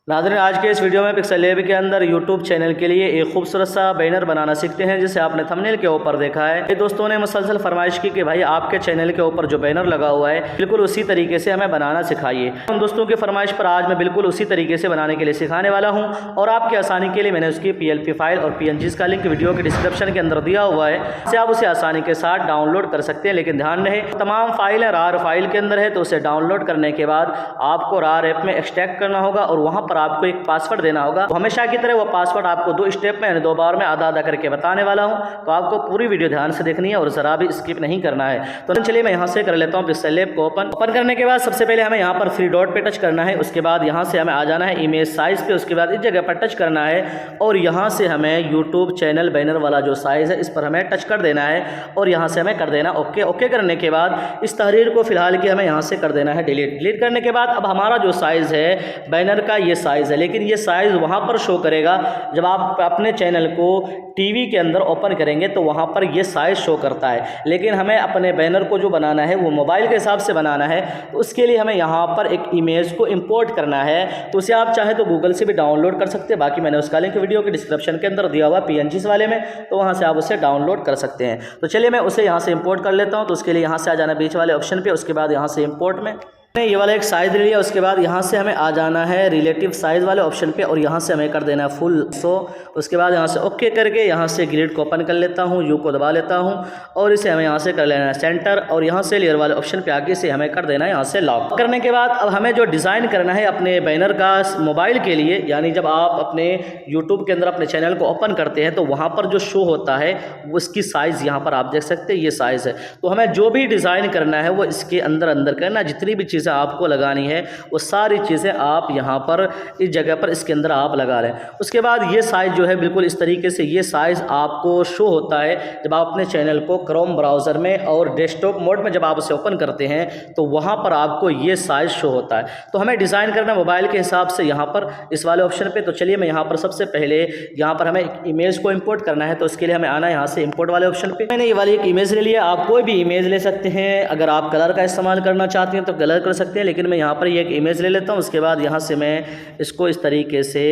नाज़रीन, आज के इस वीडियो में पिक्सल लैब के अंदर यूट्यूब चैनल के लिए एक खूबसूरत सा बैनर बनाना सीखते हैं, जिसे आपने थंबनेल के ऊपर देखा है। ये दोस्तों ने मुसलसल फरमाइश की कि भाई आपके चैनल के ऊपर जो बैनर लगा हुआ है बिल्कुल उसी तरीके से हमें बनाना सिखाइए। उन दोस्तों की फरमाइश पर आज मैं बिल्कुल उसी तरीके से बनाने के लिए सिखाने वाला हूँ और आपकी आसानी के लिए मैंने उसकी PLP फाइल और PNGs का लिंक वीडियो के डिस्क्रिप्शन के अंदर दिया हुआ है, जिससे आप उसे आसानी के साथ डाउनलोड कर सकते हैं। लेकिन ध्यान रहे, तमाम फाइलें RAR फाइल के अंदर है, तो उसे डाउनलोड करने के बाद आपको RAR ऐप में एक्सट्रैक्ट करना होगा और वहाँ पर आपको एक पासवर्ड देना होगा। तो हमेशा की तरह वो पासवर्ड आपको 2 स्टेप में यानी 2 बार में आधा आधा करके बताने वाला हूं, तो आपको पूरी वीडियो ध्यान से देखनी है और जरा भी स्किप नहीं करना है। तो चलिए मैं यहां से कर लेता हूं पिक्सल लैब को ओपन करने के बाद सबसे पहले हमें यहां पर 3 डॉट पे टच करना है। उसके बाद यहां से हमें आ जाना है इमेज साइज पे, उसके बाद इस जगह पर टच करना है और यहां से हमें यूट्यूब चैनल बैनर वाला जो साइज है इस पर हमें टच कर देना है और यहां से हमें कर देना ओके। ओके करने के बाद इस तहरीर को फिलहाल की हमें यहां से कर देना है डिलीट करने के बाद अब हमारा जो साइज है बैनर का ये साइज है, लेकिन ये साइज वहां पर शो करेगा जब आप अपने चैनल को टीवी के अंदर ओपन करेंगे तो वहां पर ये साइज शो करता है। लेकिन हमें अपने बैनर को जो बनाना है वो मोबाइल के हिसाब से बनाना है, तो उसके लिए हमें यहाँ पर एक इमेज को इंपोर्ट करना है। तो उसे आप चाहे तो गूगल से भी डाउनलोड कर सकते हैं, बाकी मैंने उसका लिंक वीडियो के डिस्क्रिप्शन के अंदर दिया हुआ PNGs वाले में, तो वहाँ से आप उसे डाउनलोड कर सकते हैं। तो चलिए मैं उसे यहाँ से इंपोर्ट कर लेता हूँ। तो उसके लिए यहाँ से आ जाना बीच वाले ऑप्शन पर, उसके बाद यहाँ से इंपोर्ट में ये वाला एक साइज ले लिया। उसके बाद यहाँ से हमें आ जाना है रिलेटिव साइज वाले ऑप्शन पे और यहाँ से हमें कर देना है फुल 100। उसके बाद यहाँ से ओके करके यहाँ से ग्रिड को ओपन कर लेता हूँ, यू को दबा लेता हूँ और इसे हमें यहाँ से कर लेना है सेंटर और यहाँ से लेयर वाले ऑप्शन पे आगे से हमें कर देना है यहाँ से लॉक। करने के बाद अब हमें जो डिज़ाइन करना है अपने बैनर का मोबाइल के लिए, यानी जब आप अपने यूट्यूब के अंदर अपने चैनल को ओपन करते हैं तो वहाँ पर जो शो होता है उसकी साइज़ यहाँ पर आप देख सकते हैं, ये साइज़ है। तो हमें जो भी डिज़ाइन करना है वो इसके अंदर करना, जितनी भी चीज़ आपको लगानी है वो सारी चीज़ें आप यहाँ पर इस जगह पर इसके अंदर आप लगा लें। उसके बाद ये साइज़ जो है बिल्कुल इस तरीके से ये साइज़ आपको शो होता है जब आप अपने चैनल को क्रोम ब्राउज़र में और डेस्कटॉप मोड में जब आप उसे ओपन करते हैं तो वहाँ पर आपको ये साइज़ शो होता है। तो हमें डिज़ाइन करना मोबाइल के हिसाब से यहाँ पर इस वाले ऑप्शन पर। तो चलिए मैं यहाँ पर सबसे पहले यहाँ पर हमें एक इमेज को इम्पोर्ट करना है, तो उसके लिए हमें आना है यहाँ से इम्पोर्ट वाले ऑप्शन पर। मैंने ये वाली एक इमेज ले लिया, आप कोई भी इमेज ले सकते हैं। अगर आप कलर का इस्तेमाल करना चाहते हैं तो कलर कर सकते हैं, लेकिन मैं यहाँ पर ये एक इमेज ले लेता हूँ। उसके बाद यहाँ से मैं इसको इस तरीके से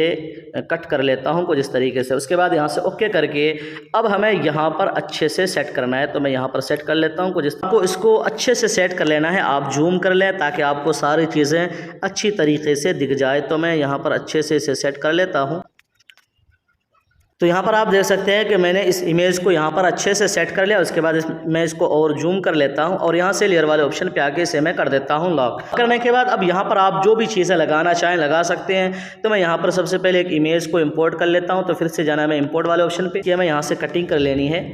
कट कर लेता हूँ कुछ इस तरीके से। उसके बाद यहाँ से ओके करके अब हमें यहाँ पर अच्छे से सेट करना है, तो मैं यहाँ पर सेट कर लेता हूँ कुछ इसको अच्छे से सेट कर लेना है। आप जूम कर लें ताकि आपको सारी चीज़ें अच्छी तरीके से दिख जाए। तो मैं यहाँ पर अच्छे से इसे सेट कर लेता हूँ। तो यहाँ पर आप देख सकते हैं कि मैंने इस इमेज को यहाँ पर अच्छे से सेट कर लिया। उसके बाद मैं इसको और जूम कर लेता हूँ और यहाँ से लेयर वाले ऑप्शन पे आके इसे मैं कर देता हूँ लॉक। करने के बाद अब यहाँ पर आप जो भी चीज़ें लगाना चाहें लगा सकते हैं। तो मैं यहाँ पर सबसे पहले एक इमेज को इंपोर्ट कर लेता हूँ। तो फिर से जाना है मैं इंपोर्ट वाले ऑप्शन पर, कि हमें यहाँ से कटिंग कर लेनी है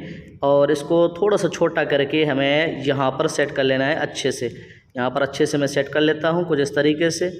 और इसको थोड़ा सा छोटा करके हमें यहाँ पर सेट कर लेना है अच्छे से। यहाँ पर अच्छे से मैं सेट कर लेता हूँ कुछ इस तरीके से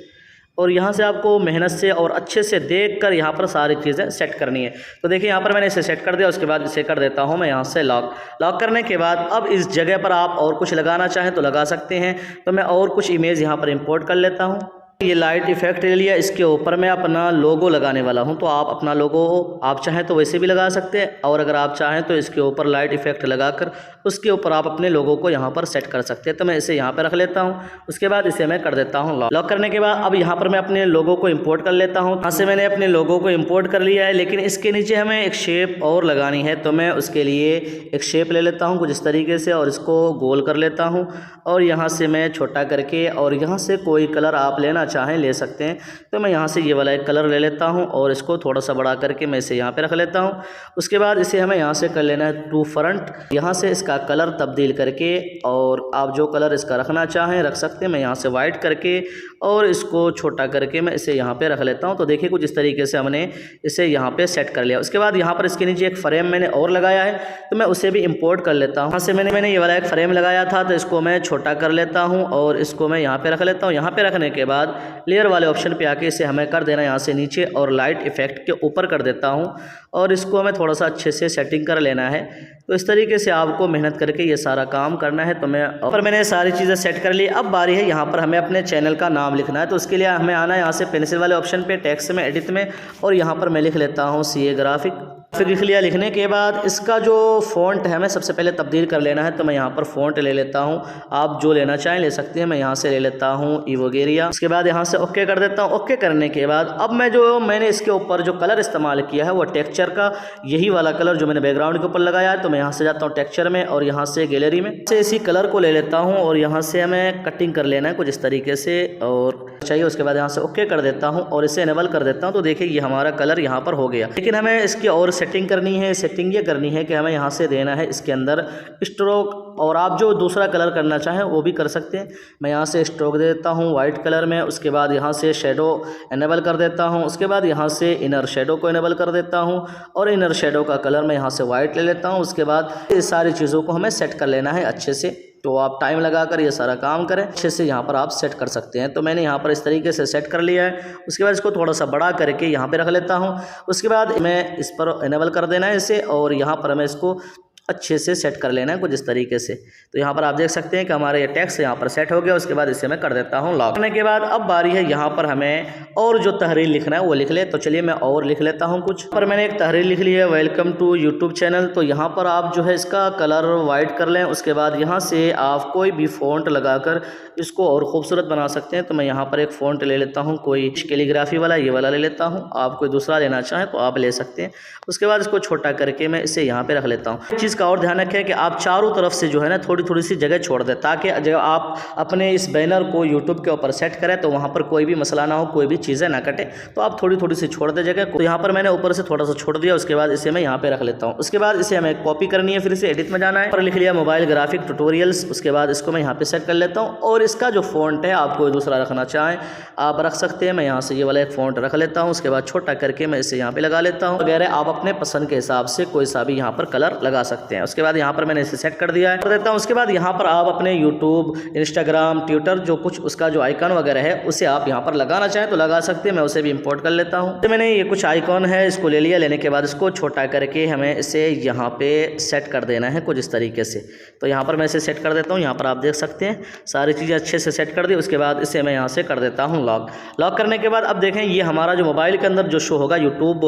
और यहाँ से आपको मेहनत से और अच्छे से देखकर यहाँ पर सारी चीज़ें सेट करनी है। तो देखिए यहाँ पर मैंने इसे सेट कर दिया। उसके बाद इसे कर देता हूँ मैं यहाँ से लॉक करने के बाद अब इस जगह पर आप और कुछ लगाना चाहें तो लगा सकते हैं। तो मैं और कुछ इमेज यहाँ पर इंपोर्ट कर लेता हूँ। ये लाइट इफेक्ट ले लिया, इसके ऊपर मैं अपना लोगो लगाने वाला हूं। तो आप अपना लोगो आप चाहें तो वैसे भी लगा सकते हैं और अगर आप चाहें तो इसके ऊपर लाइट इफेक्ट लगाकर उसके ऊपर आप अपने लोगो को यहां पर सेट कर सकते हैं। तो मैं इसे यहां पर रख लेता हूं। उसके बाद इसे मैं कर देता हूं लॉक करने के बाद अब यहां पर मैं अपने लोगो को इंपोर्ट कर लेता हूं। यहाँ से मैंने अपने लोगो को इंपोर्ट कर लिया है, लेकिन इसके नीचे हमें एक शेप और लगानी है। तो मैं उसके लिए एक शेप ले लेता हूँ कुछ इस तरीके से और इसको गोल कर लेता हूँ और यहाँ से मैं छोटा करके और यहाँ से कोई कलर आप लेना चाहें ले सकते हैं। तो मैं यहाँ से ये वाला एक कलर ले लेता हूँ और इसको थोड़ा सा बड़ा करके मैं इसे यहाँ पे रख लेता हूँ। उसके बाद इसे हमें यहाँ से कर लेना है टू फ्रंट, यहाँ से इसका कलर तब्दील करके और आप जो कलर इसका रखना चाहें रख सकते हैं। मैं यहाँ से वाइट करके और इसको छोटा करके मैं इसे यहाँ पे रख लेता हूँ। तो देखिए कुछ इस तरीके से हमने इसे यहाँ पे सेट कर लिया। उसके बाद यहाँ पर इसके नीचे एक फ्रेम मैंने और लगाया है, तो मैं उसे भी इंपोर्ट कर लेता हूँ। यहाँ से मैंने ये वाला एक फ्रेम लगाया था, तो इसको मैं छोटा कर लेता हूँ और इसको मैं यहाँ पे रख लेता हूँ। यहाँ पे रखने के बाद लेयर वाले ऑप्शन पे आके इसे हमें कर देना यहाँ से नीचे और लाइट इफेक्ट के ऊपर कर देता हूँ और इसको हमें थोड़ा सा अच्छे से सेटिंग कर लेना है। तो इस तरीके से आपको मेहनत करके ये सारा काम करना है। तो मैंने सारी चीज़ें सेट कर ली। अब बारी है यहाँ पर हमें अपने चैनल का नाम लिखना है। तो उसके लिए हमें आना है यहाँ से पेंसिल वाले ऑप्शन पे, टेक्स्ट में, एडिट में और यहाँ पर मैं लिख लेता हूँ CA ग्राफिक। फिर लिख लिया। लिखने के बाद इसका जो फ़ॉन्ट है हमें सबसे पहले तब्दील कर लेना है, तो मैं यहाँ पर फ़ॉन्ट ले लेता हूँ। आप जो लेना चाहें ले सकते हैं, मैं यहाँ से ले लेता हूँ इवोगेरिया। उसके बाद यहाँ से ओके कर देता हूँ। ओके करने के बाद अब मैंने इसके ऊपर जो कलर इस्तेमाल किया है वो टेक्सचर का यही वाला कलर जो मैंने बैकग्राउंड के ऊपर लगाया है, तो मैं यहाँ से जाता हूँ टेक्सचर में और यहाँ से गैलरी में से इसी कलर को ले लेता हूँ और यहाँ से हमें कटिंग कर लेना है कुछ इस तरीके से और चाहिए। उसके बाद यहाँ से ओके कर देता हूँ और इसे इनेबल कर देता हूँ। तो देखिए ये हमारा कलर यहाँ पर हो गया, लेकिन हमें इसकी और सेटिंग करनी है। सेटिंग ये करनी है कि हमें यहाँ से देना है इसके अंदर स्ट्रोक, और आप जो दूसरा कलर करना चाहें वो भी कर सकते हैं। मैं यहाँ से स्ट्रोक दे देता हूँ वाइट कलर में। उसके बाद यहाँ से शेडो इनेबल कर देता हूँ। उसके बाद यहाँ से इनर शेडो को इनेबल कर देता हूँ और इनर शेडो का कलर मैं यहाँ से वाइट ले लेता हूँ। उसके बाद इस सारी चीज़ों को हमें सेट कर लेना है अच्छे से। तो आप टाइम लगाकर ये सारा काम करें अच्छे से, यहाँ पर आप सेट कर सकते हैं। तो मैंने यहाँ पर इस तरीके से सेट कर लिया है। उसके बाद इसको थोड़ा सा बड़ा करके यहाँ पे रख लेता हूँ। उसके बाद मैं इस पर इनेबल कर देना है इसे और यहाँ पर मैं इसको अच्छे से सेट कर लेना है कुछ इस तरीके से। तो यहाँ पर आप देख सकते हैं कि हमारा ये टेक्स्ट यहाँ पर सेट हो गया। उसके बाद इसे मैं कर देता हूँ लॉक। करने के बाद अब बारी है यहाँ पर हमें और जो तहरीर लिखना है वो लिख ले। तो चलिए मैं और लिख लेता हूँ कुछ। पर मैंने एक तहरीर लिख ली है, वेलकम टू यूट्यूब चैनल। तो यहाँ पर आप जो है इसका कलर वाइट कर लें। उसके बाद यहाँ से आप कोई भी फ़ॉन्ट लगाकर इसको और खूबसूरत बना सकते हैं। तो मैं यहाँ पर एक फ़ॉन्ट ले लेता हूँ, कोई कैलीग्राफी वाला ये वाला ले लेता हूँ। आप कोई दूसरा लेना चाहें तो आप ले सकते हैं। उसके बाद इसको छोटा करके मैं इसे यहाँ पे रख लेता हूँ। एक चीज़ का और ध्यान रखें कि आप चारों तरफ से जो है ना थोड़ी थोड़ी सी जगह छोड़ दें, ताकि जब आप अपने इस बैनर को यूट्यूब के ऊपर सेट करें तो वहाँ पर कोई भी मसला ना हो, कोई भी चीज़ें ना कटे। तो आप थोड़ी थोड़ी सी छोड़ दें जगह। तो यहाँ पर मैंने ऊपर से थोड़ा सा छोड़ दिया। उसके बाद इसे मैं यहाँ पे रख लेता हूँ। उसके बाद इसे हमें कॉपी करनी है, फिर इसे एडिट में जाना है और लिख लिया मोबाइल ग्राफिक ट्यूटोरियल्स। उसके बाद इसको मैं यहाँ पे सेट कर लेता हूँ और इसका जो फ़ॉन्ट है आप कोई दूसरा रखना चाहें आप रख सकते हैं। मैं यहाँ से ये वाला एक फ़ॉन्ट रख लेता हूँ। उसके बाद छोटा करके मैं इसे यहाँ पे लगा लेता हूँ वगैरह। आप अपने पसंद के हिसाब से कोई सा भी यहाँ पर कलर लगा सकते हैं। उसके बाद यहाँ पर मैंने इसे सेट कर दिया है, कर देता हूँ। उसके बाद यहाँ पर आप अपने यूट्यूब, इंस्टाग्राम, ट्विटर जो कुछ उसका जो आइकन वगैरह है उसे आप यहाँ पर लगाना चाहें तो लगा सकते हैं। मैं उसे भी इंपोर्ट कर लेता हूँ। तो मैंने ये कुछ आइकॉन है इसको ले लिया। लेने के बाद इसको छोटा करके हमें इसे यहाँ पे सेट कर देना है कुछ इस तरीके से। तो यहाँ पर मैं इसे सेट कर देता हूँ। यहाँ पर आप देख सकते हैं सारी चीज़ें अच्छे से सेट कर दी। उसके बाद इसे मैं यहाँ से कर देता हूँ लॉक। लॉक करने के बाद अब देखें ये हमारा जो मोबाइल के अंदर जो शो होगा यूट्यूब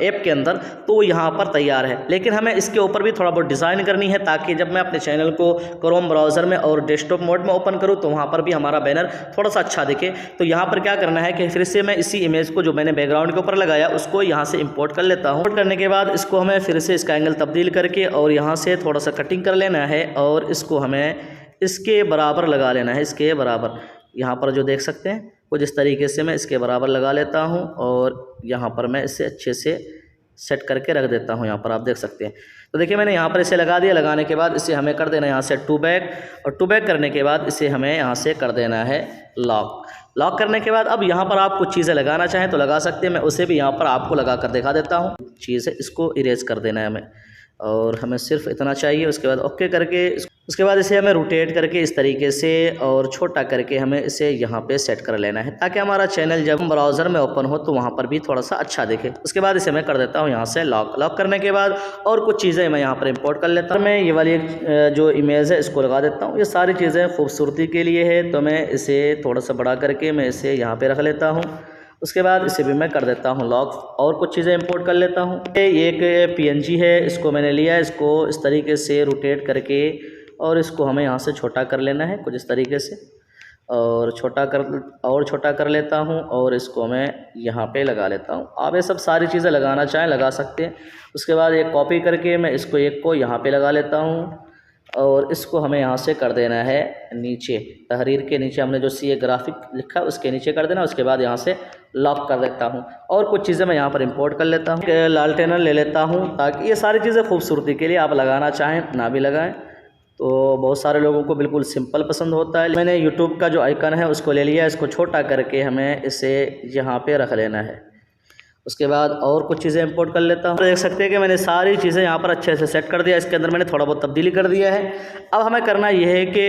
ऐप के अंदर, तो वो यहाँ पर तैयार है। लेकिन हमें इसके ऊपर भी थोड़ा बहुत डिज़ाइन करनी है, ताकि जब मैं अपने चैनल को क्रोम ब्राउज़र में और डेस्कटॉप मोड में ओपन करूँ तो वहाँ पर भी हमारा बैनर थोड़ा सा अच्छा दिखे। तो यहाँ पर क्या करना है कि फिर से मैं इसी इमेज को जो मैंने बैकग्राउंड के ऊपर लगाया उसको यहाँ से इंपोर्ट कर लेता हूँ। इंपोर्ट करने के बाद इसको हमें फिर से इसका एंगल तब्दील करके और यहाँ से थोड़ा सा कटिंग कर लेना है और इसको हमें इसके बराबर लगा लेना है। इसके बराबर यहाँ पर जो देख सकते हैं कुछ इस तरीके से मैं इसके बराबर लगा लेता हूँ और यहाँ पर मैं इसे अच्छे से सेट करके रख देता हूँ। यहाँ पर आप देख सकते हैं। तो देखिए मैंने यहाँ पर इसे लगा दिया। लगाने के बाद इसे हमें कर देना है यहाँ से टू बैक, और टू बैक करने के बाद इसे हमें यहाँ से कर देना है लॉक। लॉक करने के बाद अब यहाँ पर आप कुछ चीज़ें लगाना चाहें तो लगा सकते हैं। मैं उसे भी यहाँ पर आपको लगा कर दिखा देता हूँ। चीज़ है इसको इरेज कर देना है हमें और हमें सिर्फ इतना चाहिए। उसके बाद ओके करके उसके बाद इसे हमें रोटेट करके इस तरीके से और छोटा करके हमें इसे यहाँ पे सेट कर लेना है, ताकि हमारा चैनल जब ब्राउज़र में ओपन हो तो वहाँ पर भी थोड़ा सा अच्छा दिखे। उसके बाद इसे मैं कर देता हूँ यहाँ से लॉक। लॉक करने के बाद और कुछ चीज़ें मैं यहाँ पर इंपोर्ट कर लेता हूँ। मैं ये वाली जो इमेज है इसको लगा देता हूँ। ये सारी चीज़ें खूबसूरती के लिए है, तो मैं इसे थोड़ा सा बड़ा करके मैं इसे यहाँ पर रख लेता हूँ। उसके बाद इसे भी मैं कर देता हूँ लॉक और कुछ चीज़ें इंपोर्ट कर लेता हूँ। ये एक PNG है, इसको मैंने लिया। इसको इस तरीके से रोटेट करके और इसको हमें यहाँ से छोटा कर लेना है कुछ इस तरीके से, और छोटा कर लेता हूँ और इसको मैं यहाँ पे लगा लेता हूँ। आप ये सब सारी चीज़ें लगाना चाहें लगा सकते हैं। उसके बाद एक कॉपी करके मैं इसको एक को यहाँ पे लगा लेता हूँ और इसको हमें यहाँ से कर देना है नीचे, तहरीर के नीचे हमने जो CA ग्राफिक लिखा है उसके नीचे कर देना। उसके बाद यहाँ से लॉक कर देता हूँ और कुछ चीज़ें मैं यहाँ पर इंपोर्ट कर लेता हूँ। लालटेनर ले लेता हूँ, ताकि ये सारी चीज़ें खूबसूरती के लिए आप लगाना चाहें ना भी लगाएं। तो बहुत सारे लोगों को बिल्कुल सिंपल पसंद होता है। मैंने यूट्यूब का जो आइकन है उसको ले लिया। इसको छोटा करके हमें इसे यहाँ पे रख लेना है। उसके बाद और कुछ चीज़ें इंपोर्ट कर लेता हूँ। देख सकते हैं कि मैंने सारी चीज़ें यहाँ पर अच्छे से सेट कर दिया। इसके अंदर मैंने थोड़ा बहुत तब्दीली कर दिया है। अब हमें करना यह है कि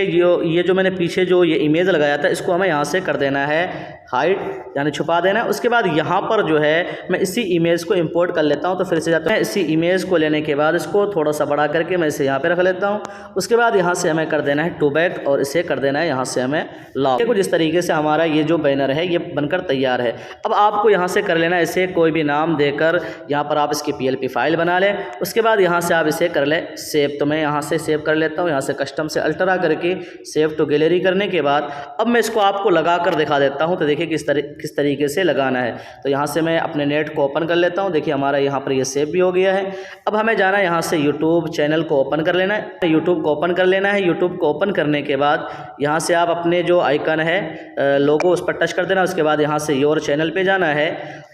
ये जो मैंने पीछे जो ये इमेज लगाया था इसको हमें यहाँ से कर देना है हाइड, यानी छुपा देना है। उसके बाद यहाँ पर जो है मैं इसी इमेज को इंपोर्ट कर लेता हूँ। तो फिर से जाता हूँ, इसी इमेज को लेने के बाद इसको थोड़ा सा बड़ा करके मैं इसे यहाँ पे रख लेता हूँ। उसके बाद यहाँ से हमें कर देना है टू बैक और इसे कर देना है यहाँ से हमें लॉक। कुछ इस तरीके से हमारा ये जो बैनर है ये बनकर तैयार है। अब आपको यहाँ से कर लेना है इसे कोई कोई भी नाम देकर यहाँ पर आप इसकी PLP फाइल बना लें। उसके बाद यहाँ से आप इसे कर लें सेव। तो मैं यहाँ से सेव कर लेता हूँ, यहाँ से कस्टम से अल्ट्रा करके सेव टू गैलरी करने के बाद अब मैं इसको आपको लगा कर दिखा देता हूँ। तो देखिए किस तरीके से लगाना है। तो यहाँ से मैं अपने नेट को ओपन कर लेता हूँ। देखिए हमारा यहाँ पर ये सेव भी हो गया है। अब हमें जाना है यहाँ से यूट्यूब चैनल को ओपन कर लेना है। यूट्यूब को ओपन कर लेना है। यूट्यूब को ओपन करने के बाद यहाँ से आप अपने जो आइकन है लोगो उस पर टच कर देना। उसके बाद यहाँ से योर चैनल पे जाना है।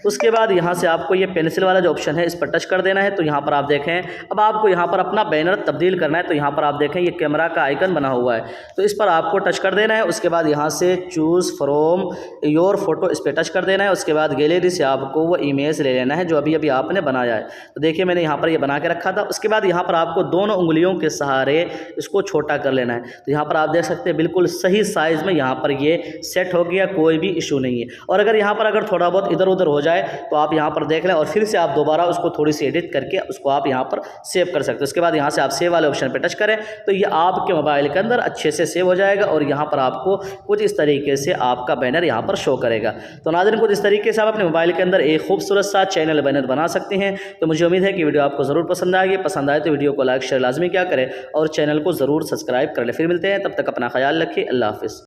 उसके बाद यहाँ से आपको ये पेंसिल वाला जो ऑप्शन है इस पर टच कर देना है। तो यहाँ पर आप देखें अब आपको यहाँ पर अपना बैनर तब्दील करना है। तो यहाँ पर आप देखें ये कैमरा का आइकन बना हुआ है, तो इस पर आपको टच कर देना है। उसके बाद यहाँ से चूज़ फ्रॉम योर फोटो इस पर टच कर देना है। उसके बाद गैलरी से आपको वो इमेज ले लेना है जो अभी अभी आपने बनाया है। तो देखिए मैंने यहाँ पर ये बना के रखा था। उसके बाद यहाँ पर आपको दोनों उंगलियों के सहारे इसको छोटा कर लेना है। तो यहाँ पर आप देख सकते हैं बिल्कुल सही साइज़ में यहाँ पर ये सेट हो गया, कोई भी इशू नहीं है। और अगर यहाँ पर अगर थोड़ा बहुत इधर उधर हो जाए तो आप यहाँ पर देख लें और फिर से आप दोबारा उसको थोड़ी सी एडिट करके उसको आप यहाँ पर सेव कर सकते हो। उसके बाद यहाँ से आप सेव वाले ऑप्शन पर टच करें तो ये आपके मोबाइल के अंदर अच्छे से सेव हो जाएगा और यहाँ पर आपको कुछ इस तरीके से आपका बैनर यहाँ पर शो करेगा। तो नाज़रीन कुछ इस तरीके से आप अपने मोबाइल के अंदर एक खूबसूरत सा चैनल बैनर बना सकते हैं। तो मुझे उम्मीद है कि वीडियो आपको ज़रूर पसंद आएगी। पसंद आए तो वीडियो को लाइक शेयर लाजमी क्या करें और चैनल को ज़रूर सब्सक्राइब कर ले। फिर मिलते हैं, तब तक अपना ख्याल रखिए। अल्लाह हाफ़िज़।